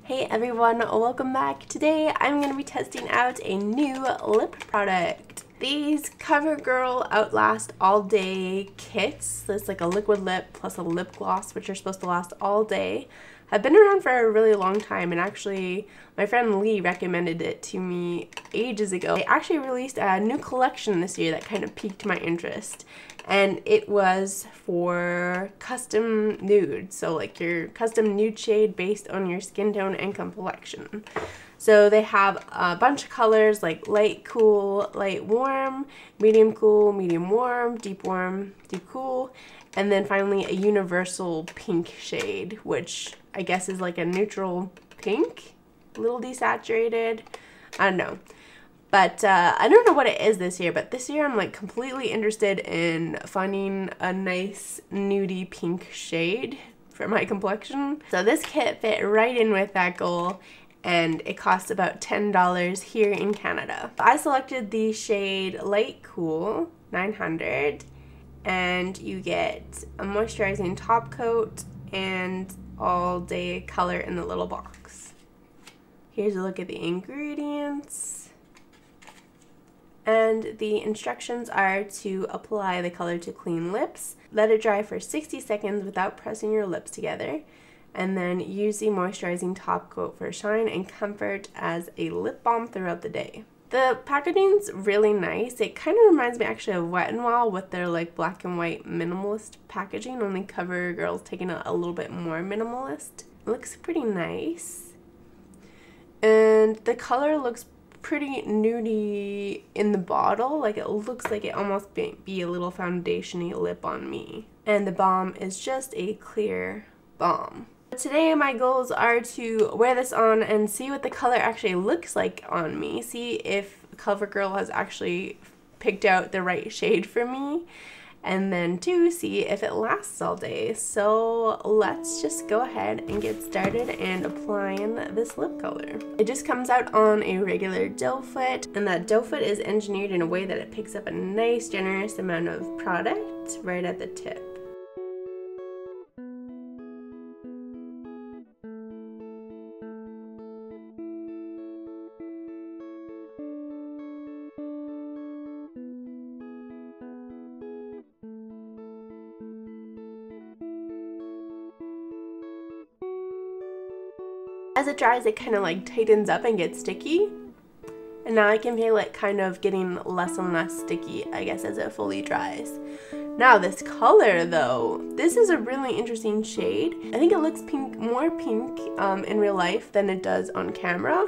Hey everyone, welcome back. Today I'm going to be testing out a new lip product. These Covergirl Outlast all day kits, there's like a liquid lip plus a lip gloss which are supposed to last all day, have been around for a really long time, and actually my friend Lee recommended it to me ages ago. They actually released a new collection this year that kind of piqued my interest, and it was for custom nude, so like your custom nude shade based on your skin tone and complexion. So they have a bunch of colors like light cool, light warm, medium cool, medium warm, deep cool, and then finally a universal pink shade, which I guess is like a neutral pink, a little desaturated, I don't know. But I don't know what it is this year, but this year I'm like completely interested in finding a nice nudie pink shade for my complexion. So this kit fit right in with that goal, and it costs about $10 here in Canada. I selected the shade Light Cool 900, and you get a moisturizing top coat and all day color in the little box. Here's a look at the ingredients. And the instructions are to apply the color to clean lips, let it dry for 60 seconds without pressing your lips together, and then use the moisturizing top coat for shine and comfort as a lip balm throughout the day. The packaging's really nice. It kind of reminds me actually of Wet n Wild with their like black and white minimalist packaging, only Covergirl's taking it a little bit more minimalist. It looks pretty nice. And the color looks pretty nudie in the bottle. Like it looks like it almost be a little foundation-y lip on me. And the balm is just a clear balm. Today my goals are to wear this on and see what the color actually looks like on me. See if Covergirl has actually picked out the right shade for me. And then to see if it lasts all day. So let's just go ahead and get started and applying this lip color. It just comes out on a regular doe foot, and that doe foot is engineered in a way that it picks up a nice generous amount of product right at the tip. As it dries, it kind of like tightens up and gets sticky. And now I can feel it kind of getting less and less sticky, I guess, as it fully dries. Now this color though, this is a really interesting shade. I think it looks pink, more pink in real life than it does on camera.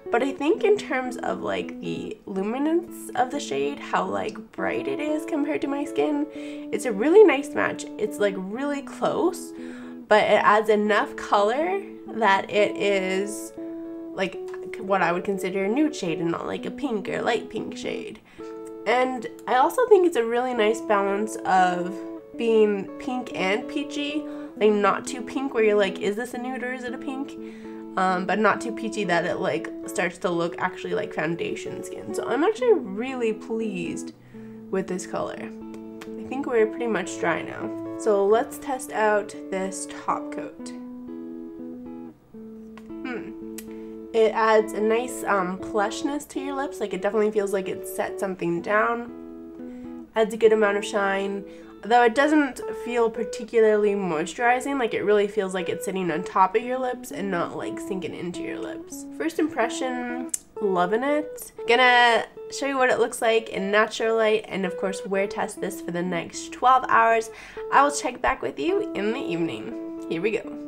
But I think in terms of like the luminance of the shade, how like bright it is compared to my skin, it's a really nice match. It's like really close, but it adds enough color that it is like what I would consider a nude shade and not like a pink or light pink shade. And I also think it's a really nice balance of being pink and peachy, like not too pink where you're like, is this a nude or is it a pink? But not too peachy that it like starts to look actually like foundation skin. So I'm actually really pleased with this color. I think we're pretty much dry now. So let's test out this top coat. It adds a nice plushness to your lips, like it definitely feels like it set something down. Adds a good amount of shine, though it doesn't feel particularly moisturizing, like it really feels like it's sitting on top of your lips and not like sinking into your lips. First impression, loving it. Gonna show you what it looks like in natural light and of course wear test this for the next 12 hours. I will check back with you in the evening. Here we go.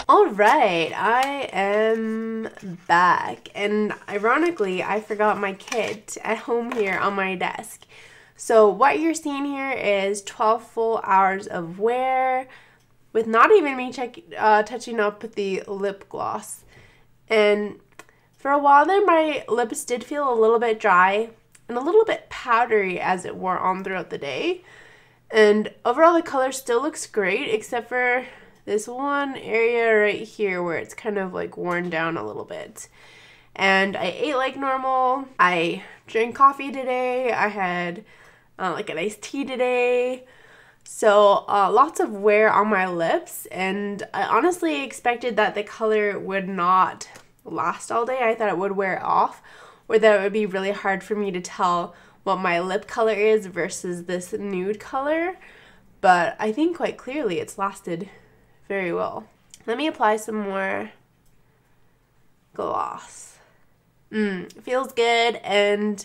Alright, I am back, and ironically I forgot my kit at home here on my desk. So what you're seeing here is 12 full hours of wear with not even me touching up the lip gloss. And for a while there, my lips did feel a little bit dry and a little bit powdery as it wore on throughout the day. And overall, the color still looks great, except for this one area right here where it's kind of like worn down a little bit. And I ate like normal. I drank coffee today. I had like an iced tea today. So lots of wear on my lips, and I honestly expected that the color would not last all day. I thought it would wear off, or that it would be really hard for me to tell what my lip color is versus this nude color. But I think quite clearly it's lasted very well. Let me apply some more gloss. It feels good, and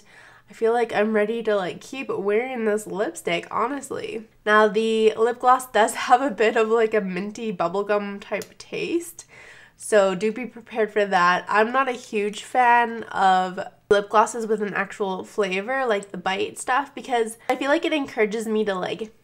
I feel like I'm ready to like keep wearing this lipstick, honestly. Now the lip gloss does have a bit of like a minty bubblegum type taste, so do be prepared for that. I'm not a huge fan of lip glosses with an actual flavor like the Bite stuff, because I feel like it encourages me to like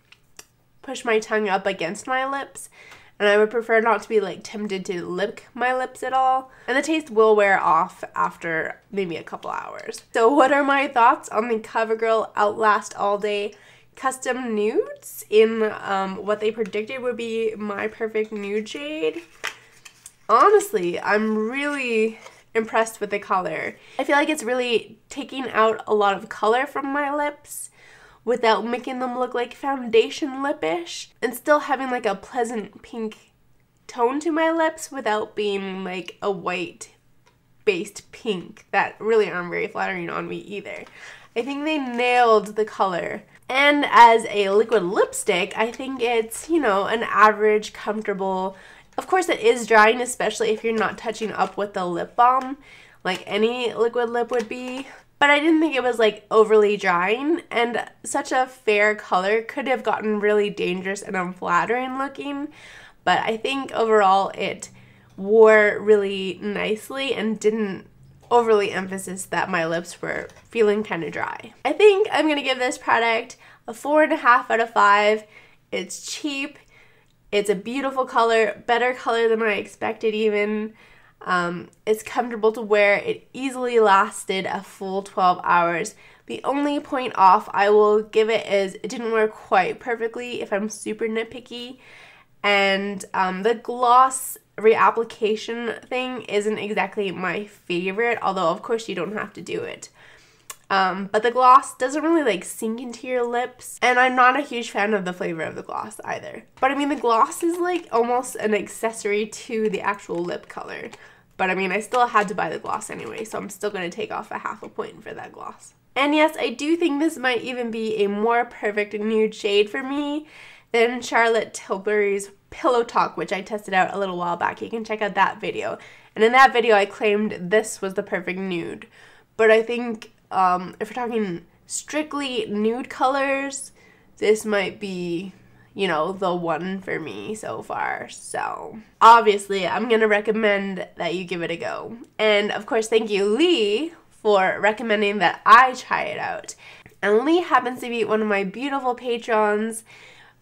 push my tongue up against my lips, and I would prefer not to be like tempted to lick my lips at all. And the taste will wear off after maybe a couple hours. So what are my thoughts on the Covergirl Outlast All Day Custom Nudes in what they predicted would be my perfect nude shade? Honestly, I'm really impressed with the color. I feel like it's really taking out a lot of color from my lips without making them look like foundation lip-ish, and still having like a pleasant pink tone to my lips without being like a white based pink that really aren't very flattering on me either. I think they nailed the color. And as a liquid lipstick, I think it's, you know, an average, comfortable. Of course it is drying, especially if you're not touching up with the lip balm like any liquid lip would be. But I didn't think it was like overly drying, and such a fair color could have gotten really dangerous and unflattering looking. But I think overall it wore really nicely and didn't overly emphasize that my lips were feeling kind of dry. I think I'm going to give this product a 4.5 out of 5. It's cheap. It's a beautiful color, better color than I expected even. It's comfortable to wear. It easily lasted a full 12 hours. The only point off I will give it is it didn't wear quite perfectly if I'm super nitpicky. And the gloss reapplication thing isn't exactly my favorite, although of course you don't have to do it. But the gloss doesn't really like sink into your lips, and I'm not a huge fan of the flavor of the gloss either. But I mean, the gloss is like almost an accessory to the actual lip color. But I mean, I still had to buy the gloss anyway, so I'm still going to take off a 0.5 point for that gloss. And yes, I do think this might even be a more perfect nude shade for me than Charlotte Tilbury's Pillow Talk, which I tested out a little while back. You can check out that video. And in that video, I claimed this was the perfect nude. But I think if we're talking strictly nude colors, this might be, you know, the one for me so far. So obviously I'm gonna recommend that you give it a go. And of course, thank you, Lee, for recommending that I try it out. And Lee happens to be one of my beautiful patrons,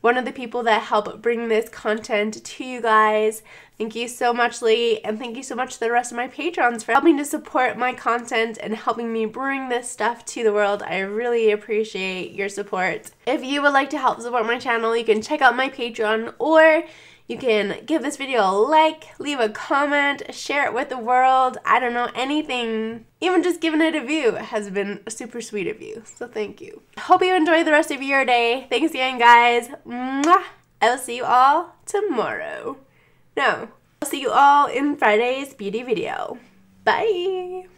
one of the people that help bring this content to you guys. Thank you so much, Lee, and thank you so much to the rest of my patrons for helping to support my content and helping me bring this stuff to the world. I really appreciate your support. If you would like to help support my channel, you can check out my Patreon, or you can give this video a like, leave a comment, share it with the world. I don't know, anything. Even just giving it a view has been super sweet of you, so thank you. Hope you enjoy the rest of your day. Thanks again, guys. Mwah! I will see you all tomorrow. No, I'll see you all in Friday's beauty video. Bye!